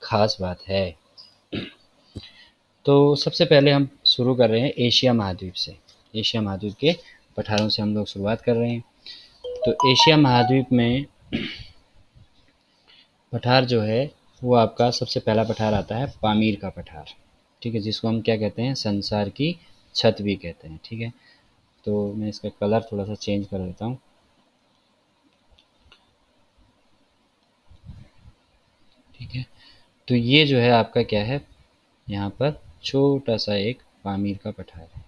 ख़ास बात है। तो सबसे पहले हम शुरू कर रहे हैं एशिया महाद्वीप से। एशिया महाद्वीप के पठारों से हम लोग शुरुआत कर रहे हैं। तो एशिया महाद्वीप में पठार जो है वो आपका सबसे पहला पठार आता है पामीर का पठार, ठीक है, जिसको हम क्या कहते हैं, संसार की छत भी कहते हैं, ठीक है। तो मैं इसका कलर थोड़ा सा चेंज कर देता हूँ, ठीक है। तो ये जो है आपका क्या है, यहाँ पर छोटा सा एक पामीर का पठार है।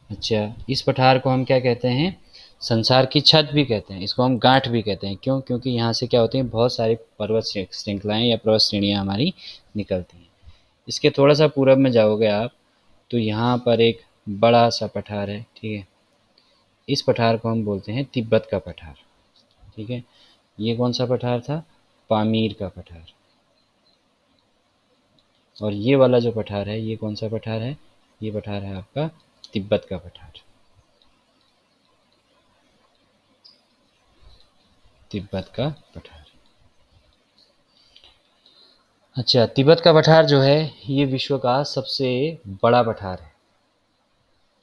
अच्छा, इस पठार को हम क्या कहते हैं, संसार की छत भी कहते हैं, इसको हम गांठ भी कहते हैं। क्यों? क्योंकि यहाँ से क्या होती हैं, बहुत सारी पर्वत श्रृंखलाएं या पर्वत श्रेणियाँ हमारी निकलती हैं। इसके थोड़ा सा पूरब में जाओगे आप तो यहाँ पर एक बड़ा सा पठार है, ठीक है। इस पठार को हम बोलते हैं तिब्बत का पठार, ठीक है। ये कौन सा पठार था? पामीर का पठार। और ये वाला जो पठार है ये कौन सा पठार है? ये पठार है आपका तिब्बत का पठार, तिब्बत का पठार। अच्छा, तिब्बत का पठार जो है ये विश्व का सबसे बड़ा पठार है,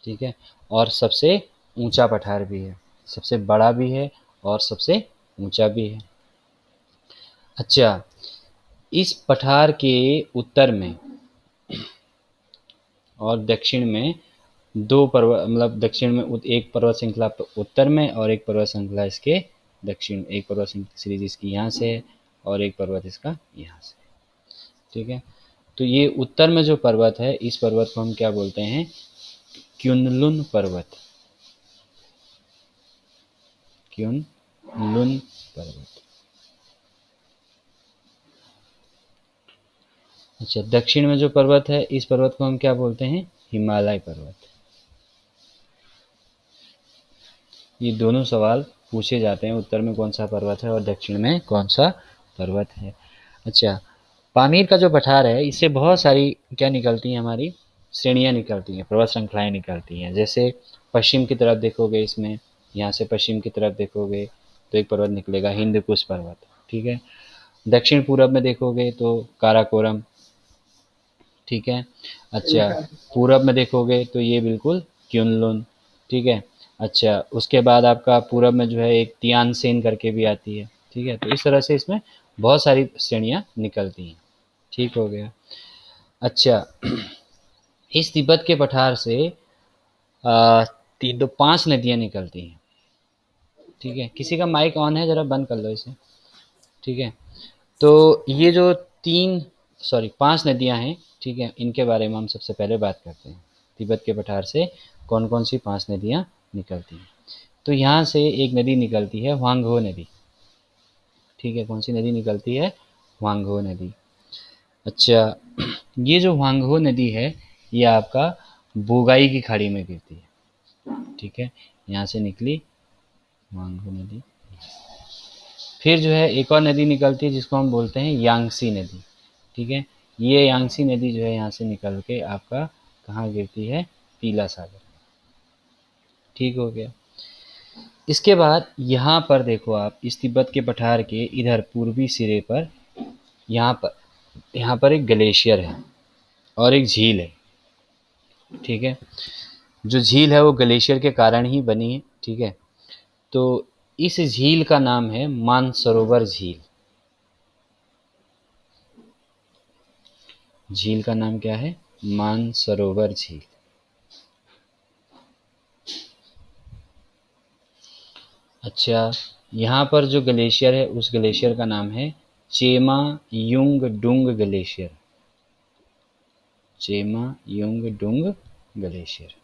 ठीक है, और सबसे ऊंचा पठार भी है। सबसे बड़ा भी है और सबसे ऊंचा भी है। अच्छा, इस पठार के उत्तर में और दक्षिण में दो पर्वत, मतलब दक्षिण में एक पर्वत श्रृंखला उत्तर में और एक पर्वत श्रृंखला इसके दक्षिण, एक पर्वत सीरीज इसकी यहाँ से है और एक पर्वत इसका यहाँ से, ठीक है। तो ये उत्तर में जो पर्वत है इस पर्वत को हम क्या बोलते हैं? क्युनलुन पर्वत, क्युनलुन पर्वत। अच्छा, दक्षिण में जो पर्वत है इस पर्वत को हम क्या बोलते हैं? हिमालय पर्वत। ये दोनों सवाल पूछे जाते हैं, उत्तर में कौन सा पर्वत है और दक्षिण में कौन सा पर्वत है। अच्छा, पामीर का जो पठार है इससे बहुत सारी क्या निकलती हैं, हमारी श्रेणियाँ निकलती हैं, पर्वत श्रृंखलाएँ निकलती हैं। जैसे पश्चिम की तरफ देखोगे, इसमें यहाँ से पश्चिम की तरफ देखोगे तो एक पर्वत निकलेगा हिंदकुश पर्वत, ठीक है। दक्षिण पूरब में देखोगे तो काराकोरम, ठीक है। अच्छा, पूरब में देखोगे तो ये बिल्कुल क्युनलुन, ठीक है। अच्छा, उसके बाद आपका पूरब में जो है एक तियानसेन करके भी आती है, ठीक है। तो इस तरह से इसमें बहुत सारी श्रेणियाँ निकलती हैं, ठीक हो गया। अच्छा, इस तिब्बत के पठार से 5 नदियाँ निकलती हैं, ठीक है। किसी का माइक ऑन है, ज़रा बंद कर लो इसे, ठीक है। तो ये जो 5 नदियाँ हैं, ठीक है, इनके बारे में हम सबसे पहले बात करते हैं। तिब्बत के पठार से कौन कौन सी 5 नदियाँ निकलती हैं? तो यहाँ से एक नदी निकलती है ह्वांगहो नदी, ठीक है। कौन सी नदी निकलती है? ह्वांगहो नदी। अच्छा, ये जो ह्वांगहो नदी है ये आपका बोगाई की खाड़ी में गिरती है, ठीक है। यहाँ से निकली ह्वांगहो नदी। फिर जो है एक और नदी निकलती है जिसको हम बोलते हैं यांगसी नदी, ठीक है। ये यांगसी नदी जो है यहाँ से निकल के आपका कहाँ गिरती है? पीला सागर, ठीक हो गया। इसके बाद यहाँ पर देखो आप, इस तिब्बत के पठार के इधर पूर्वी सिरे पर यहाँ पर एक ग्लेशियर है और एक झील है, ठीक है। जो झील है वो ग्लेशियर के कारण ही बनी है, ठीक है। तो इस झील का नाम है मानसरोवर झील। झील का नाम क्या है? मानसरोवर झील। अच्छा, यहाँ पर जो ग्लेशियर है उस ग्लेशियर का नाम है Chema Jung डुंग glacier, Chema Jung डुंग glacier.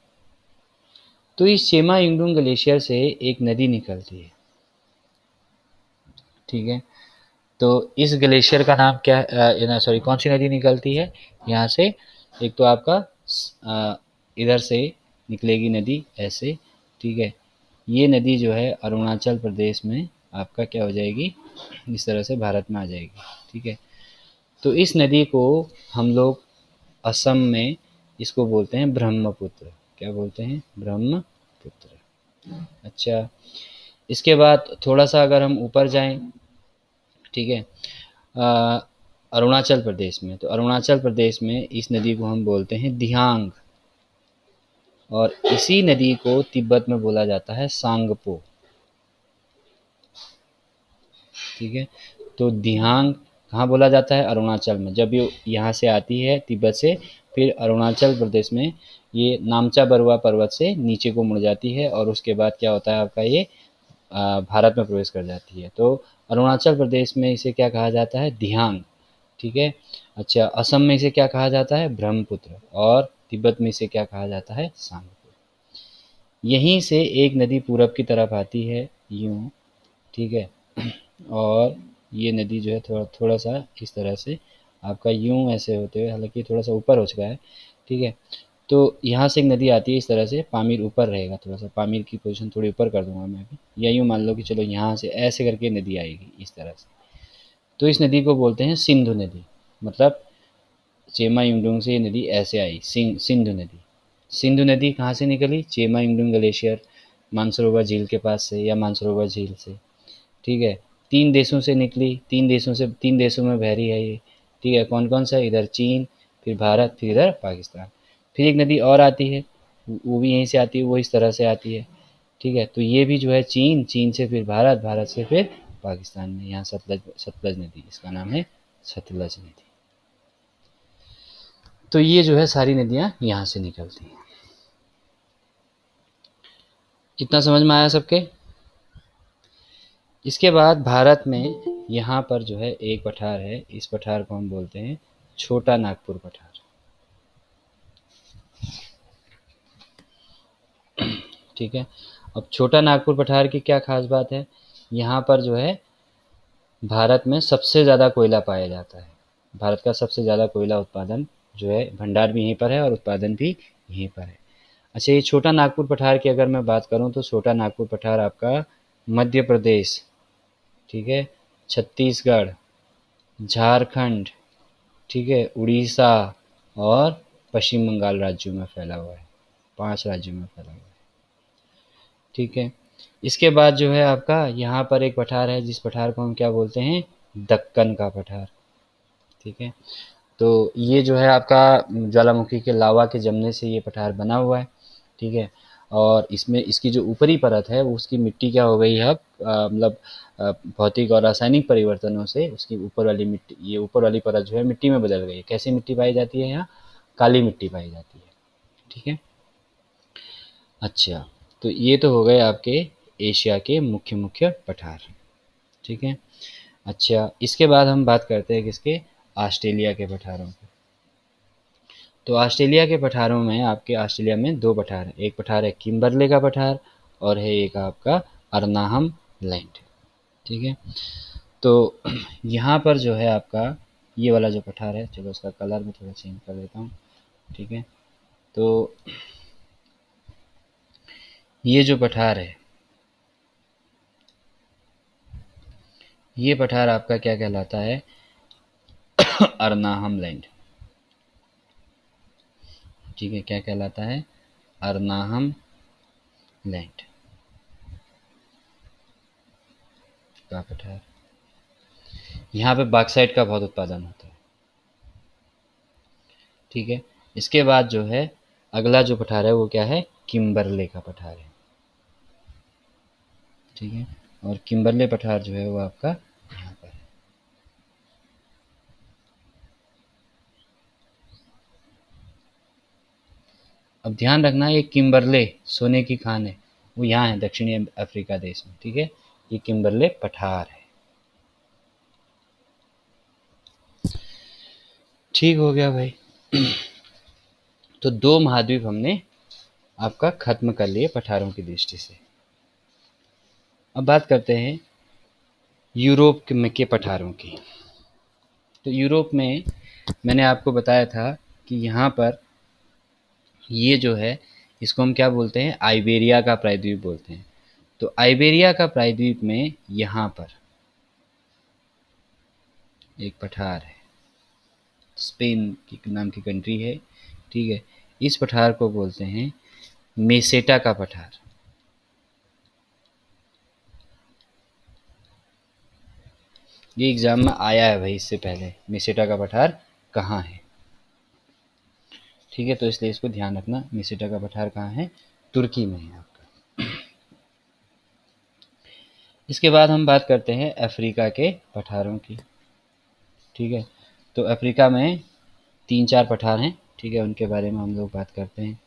तो इस चेमा युंग डुंग ग्लेशियर से एक नदी निकलती है, ठीक है। तो इस ग्लेशियर का नाम क्या है? सॉरी, कौन सी नदी निकलती है यहाँ से? एक तो आपका इधर से निकलेगी नदी ऐसे, ठीक है। ये नदी जो है अरुणाचल प्रदेश में आपका क्या हो जाएगी? इस तरह से भारत में आ जाएगी, ठीक है। तो इस नदी को हम लोग असम में इसको बोलते हैं ब्रह्मपुत्र। क्या बोलते हैं? ब्रह्मपुत्र। अच्छा, इसके बाद थोड़ा सा अगर हम ऊपर जाएं ठीक है। अरुणाचल प्रदेश में, तो अरुणाचल प्रदेश में इस नदी को हम बोलते हैं दिहांग, और इसी नदी को तिब्बत में बोला जाता है सांगपो। ठीक है, तो दिहांग कहाँ बोला जाता है? अरुणाचल में। जब ये यहाँ से आती है तिब्बत से, फिर अरुणाचल प्रदेश में ये नामचा बरुआ पर्वत से नीचे को मुड़ जाती है, और उसके बाद क्या होता है आपका, ये भारत में प्रवेश कर जाती है। तो अरुणाचल प्रदेश में इसे क्या कहा जाता है? दिहांग। ठीक है। अच्छा, असम में इसे क्या कहा जाता है? ब्रह्मपुत्र। और तिब्बत में इसे क्या कहा जाता है? सांगपो। यहीं से एक नदी पूरब की तरफ आती है यूं, ठीक है, और ये नदी जो है थोड़ा थोड़ा सा इस तरह से आपका यूं ऐसे होते हुए, हालांकि थोड़ा सा ऊपर हो चुका है, ठीक है। तो यहाँ से एक नदी आती है इस तरह से, पामीर ऊपर रहेगा, थोड़ा सा पामीर की पोजीशन थोड़ी ऊपर कर दूंगा मैं अभी, या यूँ मान लो कि चलो यहाँ से ऐसे करके नदी आएगी इस तरह से। तो इस नदी को बोलते हैं सिंधु नदी, मतलब चेमा युंगडुंग से ये नदी ऐसे आई, सिंधु नदी। सिंधु नदी कहाँ से निकली? चेमा युंगडुंग ग्लेशियर मानसरोवर झील के पास से, या मानसरोवर झील से, ठीक है। 3 देशों से निकली, 3 देशों में बह रही है ये, ठीक है। कौन कौन सा? इधर चीन, फिर भारत, फिर इधर पाकिस्तान। फिर एक नदी और आती है, वो भी यहीं से आती है, वो इस तरह से आती है, ठीक है। तो ये भी जो है चीन, चीन से फिर भारत, भारत से फिर पाकिस्तान में यहाँ सतलज नदी, इसका नाम है सतलज नदी। तो ये जो है सारी नदियाँ यहाँ से निकलती हैं। इतना समझ में आया सबके? इसके बाद भारत में यहाँ पर जो है एक पठार है, इस पठार को हम बोलते हैं छोटा नागपुर पठार। ठीक है। अब छोटा नागपुर पठार की क्या खास बात है? यहाँ पर जो है भारत में सबसे ज़्यादा कोयला पाया जाता है। भारत का सबसे ज़्यादा कोयला उत्पादन जो है, भंडार भी यहीं पर है और उत्पादन भी यहीं पर है। अच्छा, ये छोटा नागपुर पठार की अगर मैं बात करूँ तो छोटा नागपुर पठार आपका मध्य प्रदेश, ठीक है, छत्तीसगढ़, झारखंड, ठीक है, उड़ीसा और पश्चिम बंगाल राज्यों में फैला हुआ है। 5 राज्यों में फैला हुआ है, ठीक है। इसके बाद जो है आपका यहाँ पर एक पठार है, जिस पठार को हम क्या बोलते हैं? दक्कन का पठार, ठीक है। तो ये जो है आपका ज्वालामुखी के लावा के जमने से ये पठार बना हुआ है, ठीक है। और इसमें इसकी जो ऊपरी परत है, वो उसकी मिट्टी क्या हो गई है अब, मतलब भौतिक और रासायनिक परिवर्तनों से उसकी ऊपर वाली मिट्टी, ये ऊपर वाली परत जो है मिट्टी में बदल गई है। कैसी मिट्टी पाई जाती है यहाँ? काली मिट्टी पाई जाती है, ठीक है। अच्छा, तो ये तो हो गए आपके एशिया के मुख्य मुख्य पठार, ठीक है। अच्छा, इसके बाद हम बात करते हैं किसके? ऑस्ट्रेलिया के पठारों की। तो ऑस्ट्रेलिया के पठारों में आपके ऑस्ट्रेलिया में 2 पठार हैं। एक पठार है किम्बरले का पठार, और है एक आपका अर्नाहम लैंड, ठीक है। तो यहाँ पर जो है आपका ये वाला जो पठार है, चलो उसका कलर मैं थोड़ा चेंज कर देता हूँ, ठीक है। तो ये जो पठार है, ये पठार आपका क्या कहलाता है? अर्नाहम लैंड, ठीक है। क्या कहलाता है? अर्नाहम लैंड का पठार। यहाँ पे बॉक्साइट का बहुत उत्पादन होता है, ठीक है। इसके बाद जो है अगला जो पठार है वो क्या है? किम्बरले का पठार है, ठीक है। और किम्बरले पठार जो है वो आपका यहाँ पर है। अब ध्यान रखना, ये किम्बरले सोने की खान है, वो यहाँ है दक्षिणी अफ्रीका देश में, ठीक है। ये किम्बरले पठार है, ठीक हो गया भाई। तो 2 महाद्वीप हमने आपका खत्म कर लिए पठारों की दृष्टि से। अब बात करते हैं यूरोप के पठारों की। तो यूरोप में मैंने आपको बताया था कि यहाँ पर ये जो है, इसको हम क्या बोलते हैं? आइबेरिया का प्रायद्वीप बोलते हैं। तो आइबेरिया का प्रायद्वीप में यहाँ पर एक पठार है, स्पेन की नाम की कंट्री है, ठीक है। इस पठार को बोलते हैं मेसेटा का पठार। ये एग्ज़ाम में आया है भाई इससे पहले, मेसेटा का पठार कहाँ है। ठीक है, तो इसलिए इसको ध्यान रखना, मेसेटा का पठार कहाँ है, तुर्की में है आपका। इसके बाद हम बात करते हैं अफ्रीका के पठारों की। ठीक है, तो अफ्रीका में 3-4 पठार हैं। ठीक है, उनके बारे में हम लोग बात करते हैं।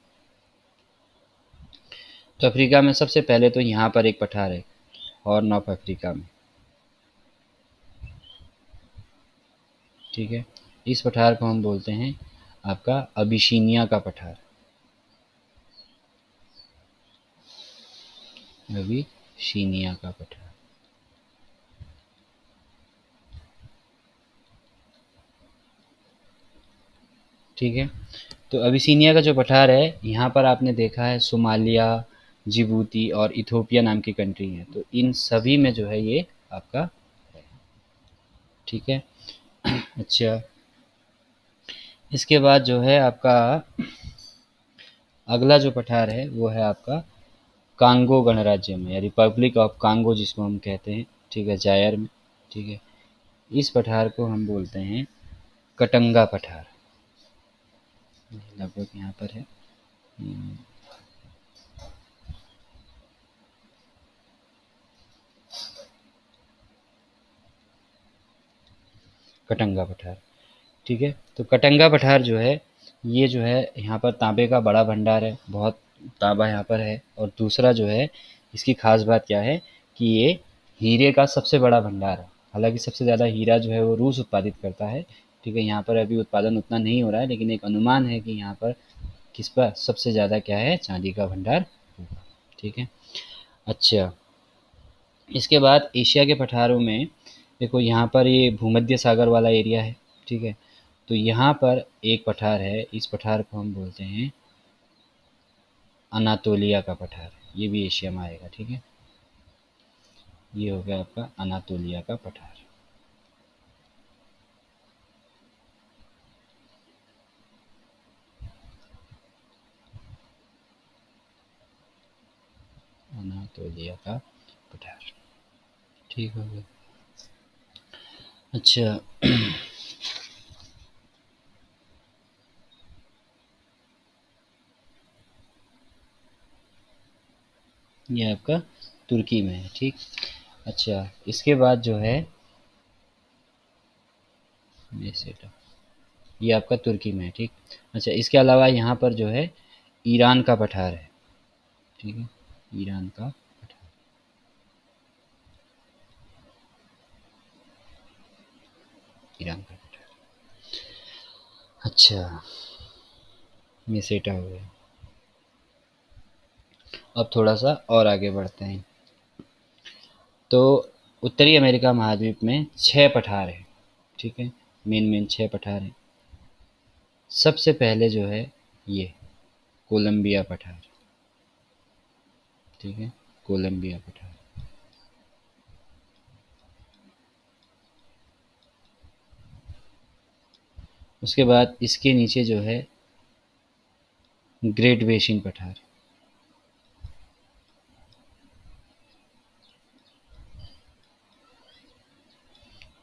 तो अफ्रीका में सबसे पहले तो यहाँ पर एक पठार है, हॉर्न ऑफ अफ्रीका में। ठीक है, इस पठार को हम बोलते हैं आपका अबिशीनिया का पठार, अबिशीनिया का पठार। ठीक है, तो अबिसीनिया का जो पठार है, यहाँ पर आपने देखा है सोमालिया, जिबूती और इथोपिया नाम की कंट्री है, तो इन सभी में जो है ये आपका है। ठीक है, अच्छा, इसके बाद जो है आपका अगला जो पठार है वो है आपका कांगो गणराज्य में, या रिपब्लिक ऑफ कांगो जिसको हम कहते हैं। ठीक है, जायर में। ठीक है, इस पठार को हम बोलते हैं कटंगा पठार, लगभग यहाँ पर है। कटंगा पठार। ठीक है, तो कटंगा पठार जो है, ये जो है यहाँ पर तांबे का बड़ा भंडार है, बहुत तांबा यहाँ पर है। और दूसरा जो है, इसकी खास बात क्या है कि ये हीरे का सबसे बड़ा भंडार है। हालांकि सबसे ज़्यादा हीरा जो है वो रूस उत्पादित करता है। ठीक है, यहाँ पर अभी उत्पादन उतना नहीं हो रहा है, लेकिन एक अनुमान है कि यहाँ पर किस पर सबसे ज़्यादा क्या है, चांदी का भंडार होगा। ठीक है, अच्छा, इसके बाद एशिया के पठारों में देखो, यहाँ पर ये भूमध्य सागर वाला एरिया है। ठीक है, तो यहाँ पर एक पठार है, इस पठार को हम बोलते हैं अनातोलिया का पठार, ये भी एशिया में आएगा। ठीक है, ये हो गया आपका अनातोलिया का पठार। अनातोलिया का पठार, ठीक हो गया। अच्छा, ये आपका तुर्की में है। ठीक, अच्छा, इसके बाद जो है ये आपका तुर्की में है। ठीक, अच्छा, इसके अलावा यहाँ पर जो है ईरान का पठार है। ठीक है, ईरान का पठार, ईरान का पठार। अच्छा, मेसेटा हो गया। अब थोड़ा सा और आगे बढ़ते हैं। तो उत्तरी अमेरिका महाद्वीप में 6 पठार हैं। ठीक है, मेन 6 पठार हैं। सबसे पहले जो है ये कोलंबिया पठार। ठीक है, कोलंबिया पठार। उसके बाद इसके नीचे जो है ग्रेट बेसिन पठार।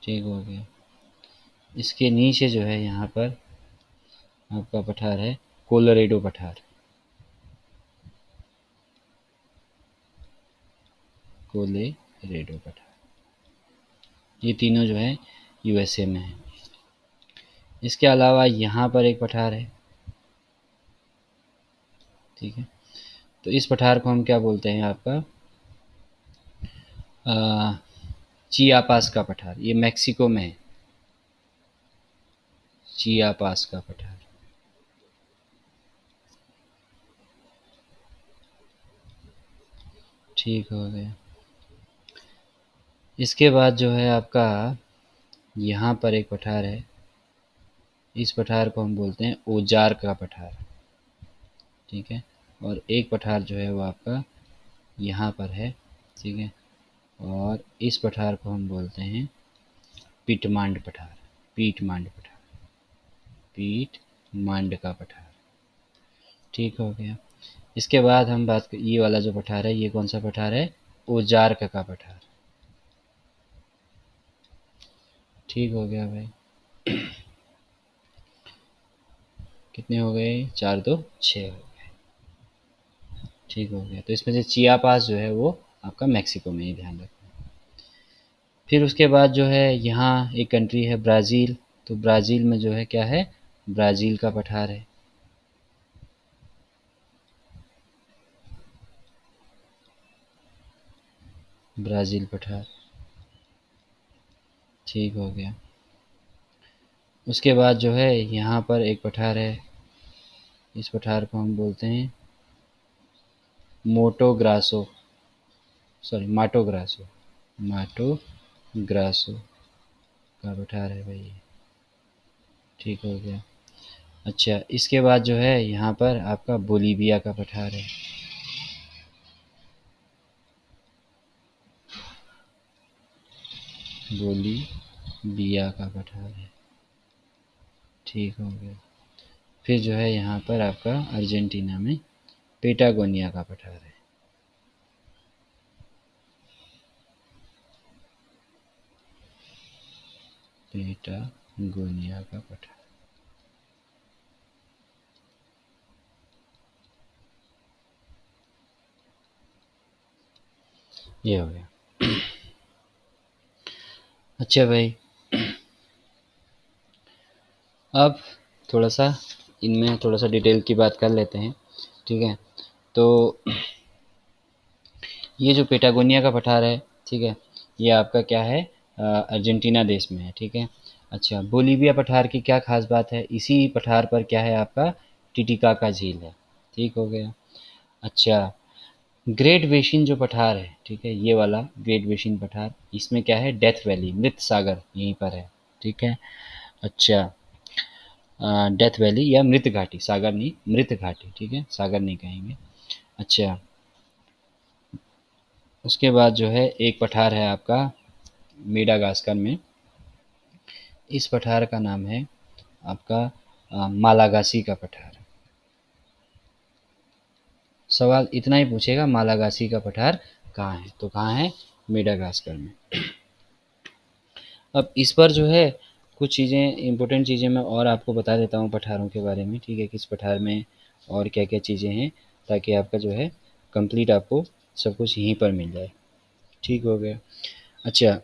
ठीक हो गया, इसके नीचे जो है यहाँ पर आपका पठार है कोलोरेडो पठार, कोलोरेडो पठार। ये तीनों जो है यूएसए में है। इसके अलावा यहाँ पर एक पठार है। ठीक है, तो इस पठार को हम क्या बोलते हैं आपका चियापास का पठार, ये मैक्सिको में है, चियापास का पठार। ठीक हो गया, इसके बाद जो है आपका यहाँ पर एक पठार है, इस पठार को हम बोलते हैं ओजार का पठार। ठीक है, और एक पठार जो है वो आपका यहाँ पर है। ठीक है, और इस पठार को हम बोलते हैं पीटमांड पठार, पीटमांड पठार, पीटमांड का पठार। ठीक हो गया, इसके बाद हम ये वाला जो पठार है, ये कौन सा पठार है, ओजार्क का पठार। ठीक हो गया भाई। कितने हो गए? 4 2 6 हो गए। ठीक हो गया। तो इसमें से चियापास जो है वो आपका मैक्सिको में ही, ध्यान रखना। फिर उसके बाद जो है यहाँ एक कंट्री है ब्राज़ील। तो ब्राज़ील में जो है क्या है? ब्राज़ील का पठार है। ब्राज़ील पठार। ठीक हो गया। उसके बाद जो है यहाँ पर एक पठार है। इस पठार को हम बोलते हैं मोटो ग्रासो, सॉरी माटो ग्रासो। माटो ग्रासो का पठार है भाई। ठीक हो गया। अच्छा, इसके बाद जो है यहाँ पर आपका बोलीविया का पठार है। बोलीविया का पठार है। ठीक हो गया। फिर जो है यहाँ पर आपका अर्जेंटीना में पेटागोनिया का पठार है। पेटागोनिया का पठार। ये हो गया। अच्छा भाई, अब थोड़ा सा इनमें थोड़ा सा डिटेल की बात कर लेते हैं। ठीक है, तो ये जो पेटागोनिया का पठार है, ठीक है, ये आपका क्या है? अर्जेंटीना देश में है। ठीक है। अच्छा, बोलीविया पठार की क्या खास बात है? इसी पठार पर क्या है आपका? टिटिकाका झील है। ठीक हो गया। अच्छा, ग्रेट बेसिन जो पठार है, ठीक है, ये वाला ग्रेट बेसिन पठार, इसमें क्या है? डेथ वैली, मृत सागर यहीं पर है। ठीक है। अच्छा, डेथ वैली या मृत घाटी, सागर नहीं, मृत घाटी। ठीक है, सागर नहीं कहेंगे। अच्छा, उसके बाद जो है एक पठार है आपका मेडागास्कर में। इस पठार का नाम है आपका मालागासी का पठार। सवाल इतना ही पूछेगा, मालागासी का पठार कहाँ है? तो कहाँ है? मेडागास्कर में। अब इस पर जो है कुछ चीज़ें, इम्पोर्टेंट चीज़ें मैं और आपको बता देता हूँ पठारों के बारे में। ठीक है, किस पठार में और क्या क्या चीज़ें हैं, ताकि आपका जो है कंप्लीट आपको सब कुछ यहीं पर मिल जाए। ठीक हो गया। अच्छा,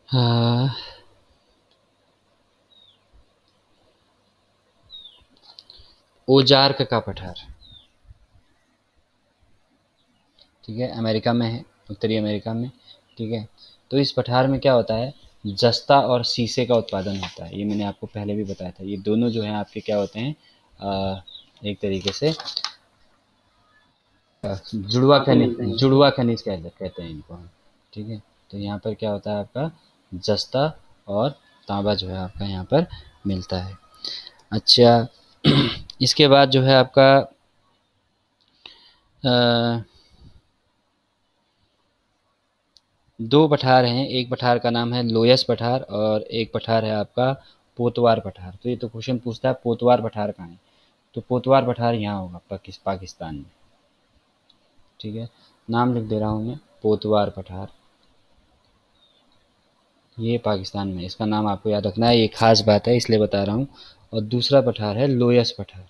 हाँ, ओजार्क का पठार, ठीक है, अमेरिका में है, उत्तरी अमेरिका में। ठीक है, तो इस पठार में क्या होता है? जस्ता और शीशे का उत्पादन होता है। ये मैंने आपको पहले भी बताया था। ये दोनों जो हैं आपके क्या होते हैं? एक तरीके से जुड़वा खनिज कहते हैं इनको हम। ठीक है, तो यहाँ पर क्या होता है आपका? जस्ता और तांबा जो है आपका यहाँ पर मिलता है। अच्छा, इसके बाद जो है आपका अ, दो पठार हैं। एक पठार का नाम है लोयस पठार और एक पठार है आपका पोतवार पठार। तो ये तो क्वेश्चन पूछता है पोतवार पठार कहाँ है? तो पोतवार पठार यहाँ होगा पाकिस्तान में। ठीक है, नाम लिख दे रहा हूँ मैं, पोतवार पठार, ये पाकिस्तान में। इसका नाम आपको याद रखना है, ये खास बात है इसलिए बता रहा हूँ। और दूसरा पठार है लोयस पठार,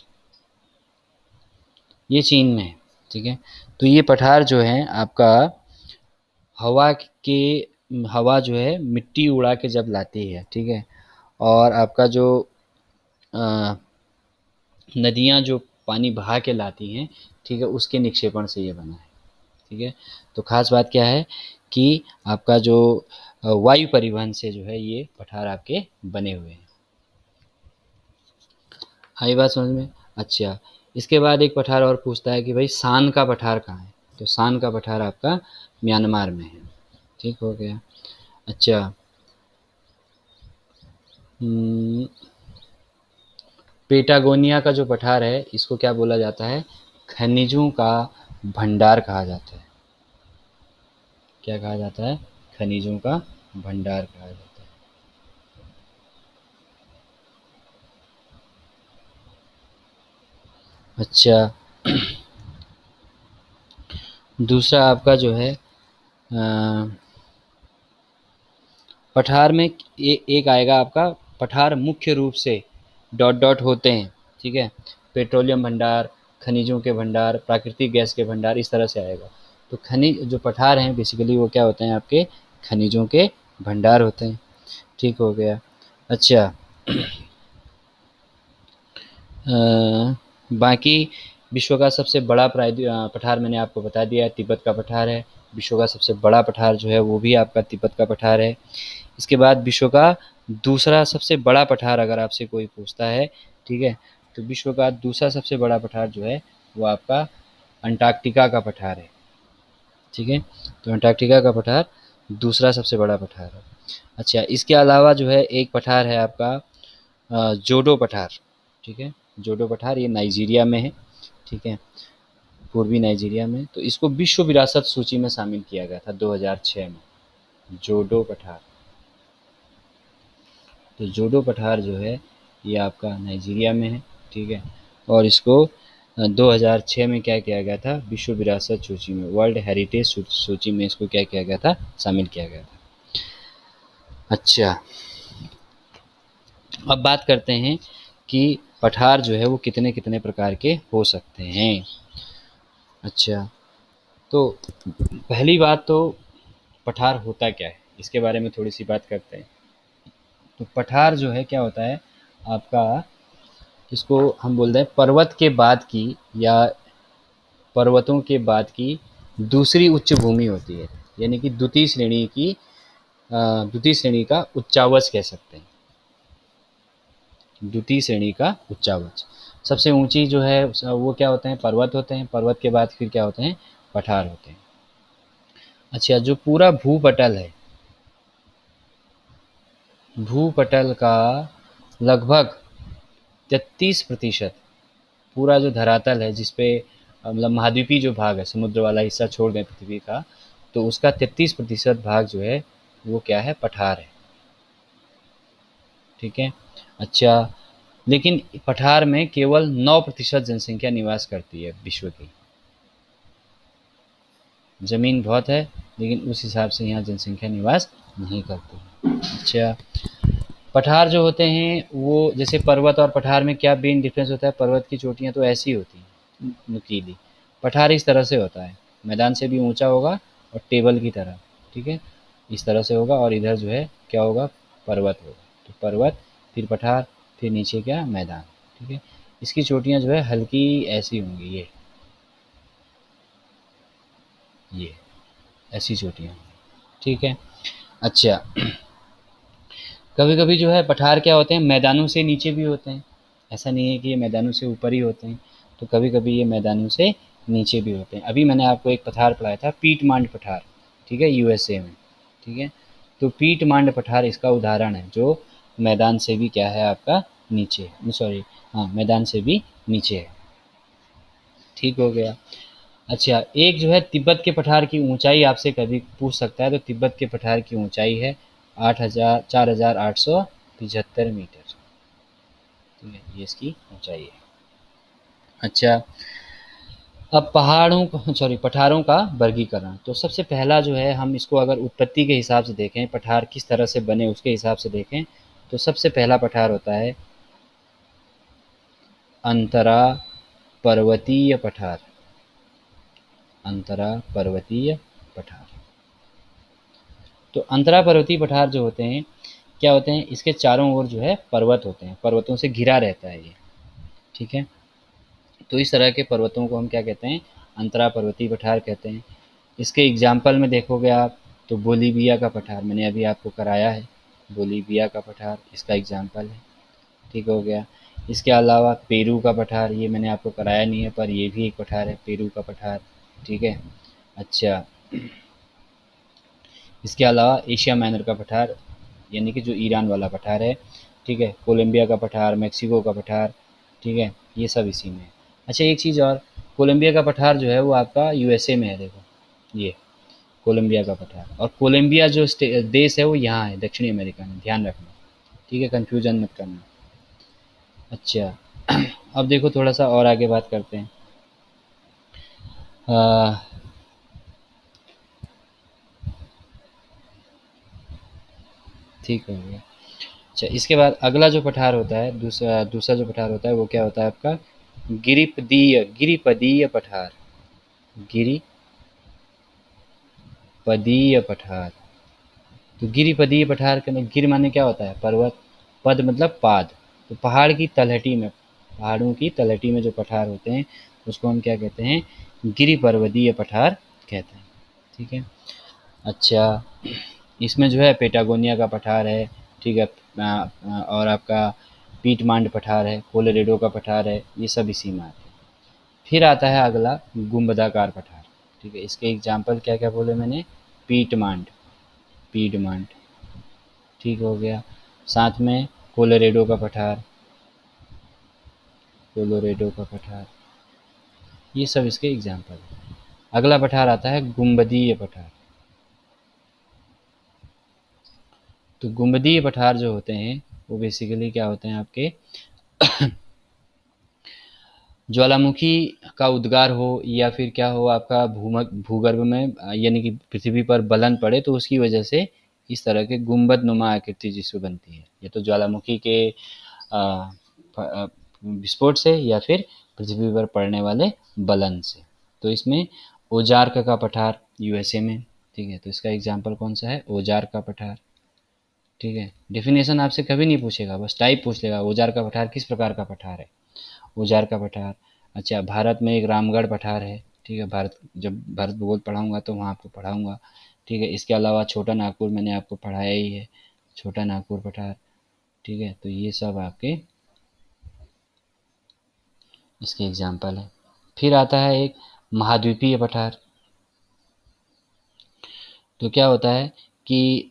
ये चीन में है। ठीक है, तो ये पठार जो है आपका हवा के हवा जो है मिट्टी उड़ा के जब लाती है, ठीक है, और आपका जो नदियाँ जो पानी बहा के लाती हैं, ठीक है, उसके निक्षेपण से ये बना है। ठीक है, तो खास बात क्या है कि आपका जो वायु परिवहन से जो है ये पठार आपके बने हुए हैं। आई बात समझ में? अच्छा, इसके बाद एक पठार और पूछता है कि भाई सान का पठार कहाँ है? तो सान का पठार आपका म्यांमार में है। ठीक हो गया। अच्छा, हम्म, पेटागोनिया का जो पठार है इसको क्या बोला जाता है? खनिजों का भंडार कहा जाता है। क्या कहा जाता है? खनिजों का भंडार कहा जाता है। अच्छा, दूसरा आपका जो है पठार में एक आएगा आपका, पठार मुख्य रूप से डॉट डॉट होते हैं, ठीक है, पेट्रोलियम भंडार, खनिजों के भंडार, प्राकृतिक गैस के भंडार, इस तरह से आएगा। तो खनिज जो पठार हैं बेसिकली वो क्या होते हैं, आपके खनिजों के भंडार होते हैं। ठीक हो गया। अच्छा, बाकी विश्व का सबसे बड़ा पठार मैंने आपको बता दिया है, तिब्बत का पठार है। विश्व का सबसे बड़ा पठार जो है वो भी आपका तिब्बत का पठार है। इसके बाद विश्व का दूसरा सबसे बड़ा पठार अगर आपसे कोई पूछता है, ठीक है, तो विश्व का दूसरा सबसे बड़ा पठार जो है वो आपका अंटार्कटिका का पठार है। ठीक है, तो अंटार्कटिका का पठार दूसरा सबसे बड़ा पठार है। अच्छा, इसके अलावा जो है एक पठार है आपका जोडो पठार। ठीक है, जोडो पठार ये नाइजीरिया में है। ठीक है, पूर्वी नाइजीरिया में। तो इसको विश्व विरासत सूची में शामिल किया गया था 2006 में, जोडो पठार। तो जोडो पठार जो है ये आपका नाइजीरिया में है। ठीक है, और इसको 2006 में क्या किया गया था, विश्व विरासत सूची में, वर्ल्ड हेरिटेज सूची में इसको क्या किया गया था, शामिल किया गया था। अच्छा, अब बात करते हैं कि पठार जो है वो कितने कितने प्रकार के हो सकते हैं। अच्छा, तो पहली बात तो पठार होता क्या है, इसके बारे में थोड़ी सी बात करते हैं। तो पठार जो है क्या होता है आपका, इसको हम बोलते हैं पर्वत के बाद की या पर्वतों के बाद की दूसरी उच्च भूमि होती है, यानी कि द्वितीय श्रेणी की द्वितीय श्रेणी का उच्चावच कह सकते हैं। द्वितीय श्रेणी का उच्चावच, सबसे ऊंची जो है वो क्या होते हैं, पर्वत होते हैं। पर्वत के बाद फिर क्या होते हैं, पठार होते हैं। अच्छा, जो पूरा भूपटल है, भूपटल का लगभग 33%, पूरा जो धरातल है जिसपे मतलब महाद्वीपीय जो भाग है, समुद्र वाला हिस्सा छोड़ दें पृथ्वी का, तो उसका 33% भाग जो है वो क्या है, पठार है। ठीक है। अच्छा, लेकिन पठार में केवल 9% जनसंख्या निवास करती है विश्व की। ज़मीन बहुत है लेकिन उस हिसाब से यहाँ जनसंख्या निवास नहीं करती। अच्छा, पठार जो होते हैं वो, जैसे पर्वत और पठार में क्या मेन डिफरेंस होता है, पर्वत की चोटियाँ तो ऐसी होती हैं नुकीली, पठार इस तरह से होता है, मैदान से भी ऊंचा होगा और टेबल की तरह। ठीक है, इस तरह से होगा, और इधर जो है क्या होगा, पर्वत होगा। तो पर्वत, फिर पठार, फिर नीचे क्या, मैदान। ठीक है, इसकी चोटियाँ जो है हल्की ऐसी होंगी, ये ऐसी चोटियाँ। ठीक है। अच्छा, कभी कभी जो है पठार क्या होते हैं, मैदानों से नीचे भी होते हैं, ऐसा नहीं है कि ये मैदानों से ऊपर ही होते हैं। तो कभी कभी ये मैदानों से नीचे भी होते हैं। अभी मैंने आपको एक पठार पढ़ाया था, पीटमांड पठार। ठीक है, यूएसए में। ठीक है, तो पीटमांड पठार इसका उदाहरण है, जो मैदान से भी क्या है आपका, नीचे है, सॉरी, हाँ, मैदान से भी नीचे है। ठीक हो गया। अच्छा, एक जो है तिब्बत के पठार की ऊंचाई आपसे कभी पूछ सकता है, तो तिब्बत के पठार की ऊंचाई है 4875 ठीक है, ये इसकी ऊंचाई है। अच्छा, अब पठारों का वर्गीकरण। तो सबसे पहला जो है, हम इसको अगर उत्पत्ति के हिसाब से देखें, पठार किस तरह से बने उसके हिसाब से देखें, तो सबसे पहला पठार होता है अंतरा पर्वतीय पठार। अंतरा पर्वतीय पठार। तो अंतरा पर्वतीय पठार जो होते हैं, क्या होते हैं, इसके चारों ओर जो है पर्वत होते हैं, पर्वतों से घिरा रहता है ये। ठीक है, तो इस तरह के पर्वतों को हम क्या कहते हैं, अंतरा पर्वतीय पठार कहते हैं। इसके एग्जाम्पल में देखोगे आप, तो बोलीविया का पठार मैंने अभी आपको कराया है, बोलीविया का पठार इसका एग्जाम्पल है। ठीक हो गया। इसके अलावा पेरू का पठार, ये मैंने आपको कराया नहीं है पर ये भी एक पठार है, पेरू का पठार। ठीक है। अच्छा, इसके अलावा एशिया माइनर का पठार, यानी कि जो ईरान वाला पठार है। ठीक है, कोलंबिया का पठार, मेक्सिको का पठार। ठीक है, ये सब इसी में है। अच्छा, एक चीज़ और, कोलंबिया का पठार जो है वो आपका यूएसए में है, देखो ये कोलंबिया का पठार। और कोलंबिया जो देश है वो यहाँ है, दक्षिणी अमेरिका में, ध्यान रखना। ठीक है, कन्फ्यूजन मत करना। अच्छा, अब देखो थोड़ा सा और आगे बात करते हैं। आ, ठीक हो गया। अच्छा, इसके बाद अगला जो पठार होता है, दूसरा दूसरा जो पठार होता है वो क्या होता है आपका, गिरिपदीय पठार। गिरिपदीय पठार। तो गिरिपदीय पठार के गिर माने क्या होता है, पर्वत, पद मतलब पाद। तो पहाड़ों की तलहटी में जो पठार होते हैं उसको हम क्या कहते हैं, गिरि पर्वतीय पठार कहते हैं। ठीक है। अच्छा, इसमें जो है पेटागोनिया का पठार है, ठीक है, और आपका पीटमांड पठार है, कोलोरेडो का पठार है, ये सब इसी में आते हैं। फिर आता है अगला गुंबदाकार पठार। ठीक है, इसके एग्जाम्पल क्या क्या बोले मैंने, पीटमांड, पीडमांड, ठीक हो गया। साथ में कोलोरेडो का पठार, कोलोरेडो का पठार, ये सब इसके एग्जाम्पल है। अगला पठार आता है गुंबदीय पठार। तो गुंबदीय पठार जो होते हैं वो बेसिकली क्या होते हैं आपके, ज्वालामुखी का उद्गार हो या फिर क्या हो आपका भूगर्भ में, यानी कि पृथ्वी पर बलन पड़े तो उसकी वजह से इस तरह के गुंबद नुमा आकृति जिससे बनती है, या तो ज्वालामुखी के विस्फोट से या फिर पृथ्वी पर पड़ने वाले बलन से। तो इसमें ओजार्क का पठार यूएसए में, ठीक है, तो इसका एग्जाम्पल कौन सा है, ओजार्क का पठार। ठीक है, डेफिनेशन आपसे कभी नहीं पूछेगा, बस टाइप पूछ लेगा, ओजार्क का पठार किस प्रकार का पठार है, ओजार का पठार। अच्छा, भारत में एक रामगढ़ पठार है। ठीक है, जब भारत भूगोल पढ़ाऊंगा तो वहाँ आपको पढ़ाऊंगा। ठीक है, इसके अलावा छोटा नागपुर मैंने आपको पढ़ाया ही है, छोटा नागपुर पठार। ठीक है, तो ये सब आपके इसके एग्जाम्पल है। फिर आता है एक महाद्वीपीय पठार। तो क्या होता है कि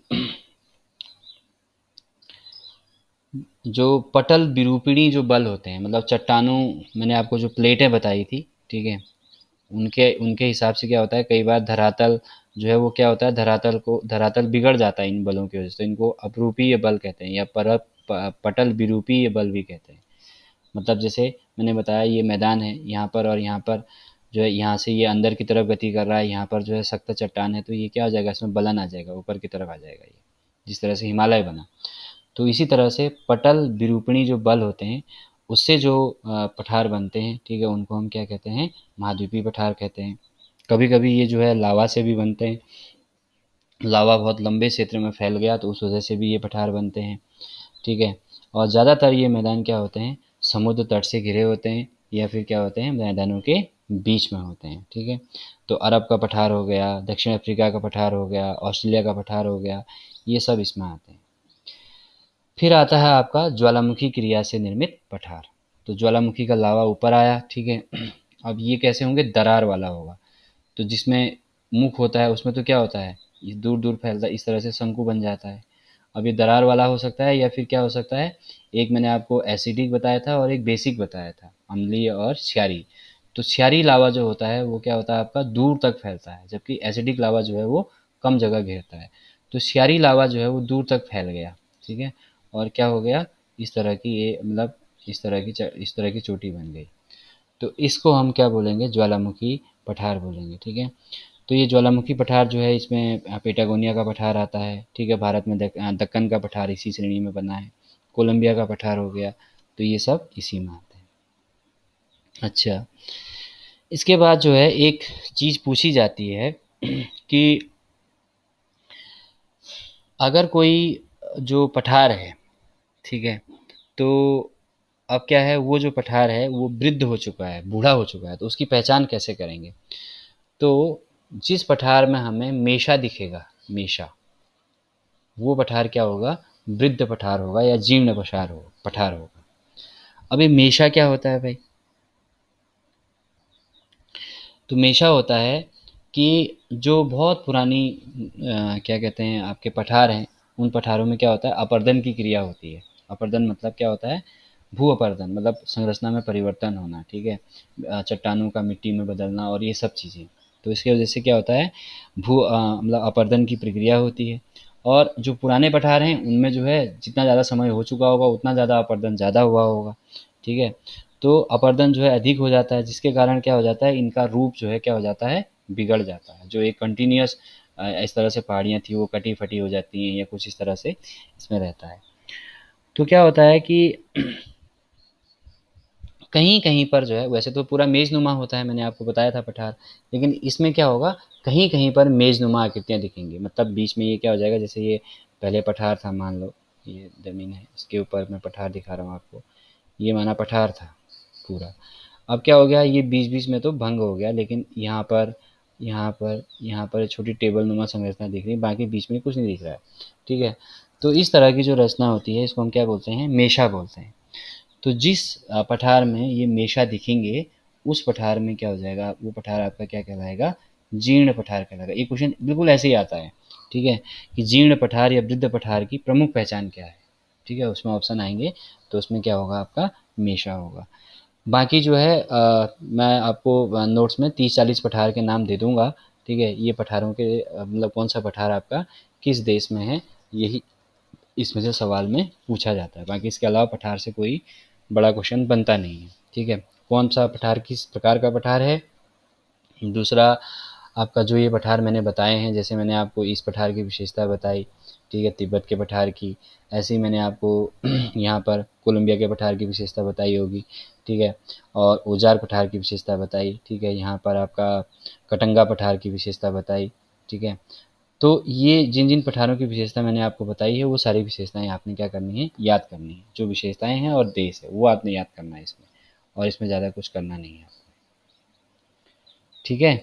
जो पटल विरूपिणी जो बल होते हैं, मतलब चट्टानों, मैंने आपको जो प्लेटें बताई थी, ठीक है, उनके उनके हिसाब से क्या होता है, कई बार धरातल जो है वो क्या होता है, धरातल बिगड़ जाता है इन बलों की वजह से, तो इनको अपरूपीय बल कहते हैं या पटल विरूपीय बल भी कहते हैं। मतलब जैसे मैंने बताया ये मैदान है, यहाँ पर और यहाँ पर जो है, यहाँ से ये अंदर की तरफ गति कर रहा है, यहाँ पर जो है सख्त चट्टान है, तो ये क्या हो जाएगा, इसमें बलन आ जाएगा, ऊपर की तरफ आ जाएगा, ये जिस तरह से हिमालय बना। तो इसी तरह से पटल विरूपणी जो बल होते हैं उससे जो पठार बनते हैं, ठीक है, उनको हम क्या कहते हैं, महाद्वीपीय पठार कहते हैं। कभी कभी ये जो है लावा से भी बनते हैं, लावा बहुत लंबे क्षेत्र में फैल गया तो उस वजह से भी ये पठार बनते हैं। ठीक है, और ज़्यादातर ये मैदान क्या होते हैं, समुद्र तट से घिरे होते हैं या फिर क्या होते हैं, मैदानों के बीच में होते हैं। ठीक है, तो अरब का पठार हो गया, दक्षिण अफ्रीका का पठार हो गया, ऑस्ट्रेलिया का पठार हो गया, ये सब इसमें आते हैं। फिर आता है आपका ज्वालामुखी क्रिया से निर्मित पठार। तो ज्वालामुखी का लावा ऊपर आया, ठीक है, अब ये कैसे होंगे, दरार वाला होगा। तो जिसमें मुख होता है उसमें तो क्या होता है, ये दूर दूर फैलता है, इस तरह से शंकु बन जाता है। अब ये दरार वाला हो सकता है या फिर क्या हो सकता है, एक मैंने आपको एसिडिक बताया था और एक बेसिक बताया था, अम्लीय और क्षारीय। तो क्षारीय लावा जो होता है वो क्या होता है आपका, दूर तक फैलता है, जबकि एसिडिक लावा जो है वो कम जगह घेरता है। तो क्षारीय लावा जो है वो दूर तक फैल गया, ठीक है, और क्या हो गया, इस तरह की ये मतलब इस तरह की चोटी बन गई। तो इसको हम क्या बोलेंगे, ज्वालामुखी पठार बोलेंगे। ठीक है, तो ये ज्वालामुखी पठार जो है इसमें पेटागोनिया का पठार आता है। ठीक है, भारत में दक्कन का पठार इसी श्रेणी में बना है, कोलंबिया का पठार हो गया, तो ये सब इसी में आते हैं। अच्छा, इसके बाद जो है एक चीज़ पूछी जाती है कि अगर कोई जो पठार है, ठीक है, तो अब क्या है, वो जो पठार है वो वृद्ध हो चुका है, बूढ़ा हो चुका है, तो उसकी पहचान कैसे करेंगे। तो जिस पठार में हमें मेषा दिखेगा, मेषा, वो पठार क्या होगा, वृद्ध पठार होगा या जीर्ण पठार होगा। अब ये मेषा क्या होता है भाई, तो मेषा होता है कि जो बहुत पुरानी क्या कहते हैं आपके पठार हैं, उन पठारों में क्या होता है, अपर्दन की क्रिया होती है। अपर्दन मतलब क्या होता है, भू अपर्दन, मतलब संरचना में परिवर्तन होना, ठीक है, चट्टानों का मिट्टी में बदलना और ये सब चीज़ें। तो इसकी वजह से क्या होता है, मतलब अपर्दन की प्रक्रिया होती है। और जो पुराने पठार हैं उनमें जो है जितना ज़्यादा समय हो चुका होगा उतना ज़्यादा अपर्दन ज़्यादा हुआ होगा। ठीक है, तो अपर्दन जो है अधिक हो जाता है, जिसके कारण क्या हो जाता है, इनका रूप जो है क्या हो जाता है, बिगड़ जाता है। जो एक कंटिन्यूअस इस तरह से पहाड़ियाँ थी वो कटी फटी हो जाती हैं या कुछ इस तरह से इसमें रहता है। तो क्या होता है कि कहीं कहीं पर जो है, वैसे तो पूरा मेज़नुमा होता है, मैंने आपको बताया था पठार, लेकिन इसमें क्या होगा, कहीं कहीं पर मेज़नुमा आकृतियाँ दिखेंगी। मतलब बीच में ये क्या हो जाएगा, जैसे ये पहले पठार था, मान लो ये ज़मीन है, इसके ऊपर मैं पठार दिखा रहा हूँ आपको, ये माना पठार था पूरा। अब क्या हो गया, ये बीच बीच में तो भंग हो गया, लेकिन यहाँ पर छोटी टेबल नुमा संरचना दिख रही है, बाकी बीच में कुछ नहीं दिख रहा है। ठीक है, तो इस तरह की जो रचना होती है इसको हम क्या बोलते हैं, मेशा बोलते हैं। तो जिस पठार में ये मेशा दिखेंगे, उस पठार में क्या हो जाएगा, वो पठार आपका क्या कहलाएगा, जीर्ण पठार कहलाएगा। ये क्वेश्चन बिल्कुल ऐसे ही आता है। ठीक है, कि जीर्ण पठार या वृद्ध पठार की प्रमुख पहचान क्या है। ठीक है, उसमें ऑप्शन आएंगे, तो उसमें क्या होगा, आपका मेशा होगा। बाकी जो है मैं आपको नोट्स में 30-40 पठार के नाम दे दूंगा। ठीक है, ये पठारों के मतलब कौन सा पठार आपका किस देश में है, यही इसमें से सवाल में पूछा जाता है। बाकी इसके अलावा पठार से कोई बड़ा क्वेश्चन बनता नहीं है। ठीक है, कौन सा पठार किस प्रकार का पठार है। दूसरा, आपका जो ये पठार मैंने बताए हैं, जैसे मैंने आपको इस पठार की विशेषता बताई, ठीक है, तिब्बत के पठार की, ऐसे ही मैंने आपको यहाँ पर कोलंबिया के पठार की विशेषता बताई होगी। ठीक है, और औजार पठार की विशेषता बताई। ठीक है, यहाँ पर आपका कटंगा पठार की विशेषता बताई। ठीक है, तो ये जिन जिन पठारों की विशेषता मैंने आपको बताई है, वो सारी विशेषताएं आपने क्या करनी है, याद करनी है। जो विशेषताएं हैं और देश है वो आपने याद करना है इसमें, और इसमें ज़्यादा कुछ करना नहीं है। ठीक है।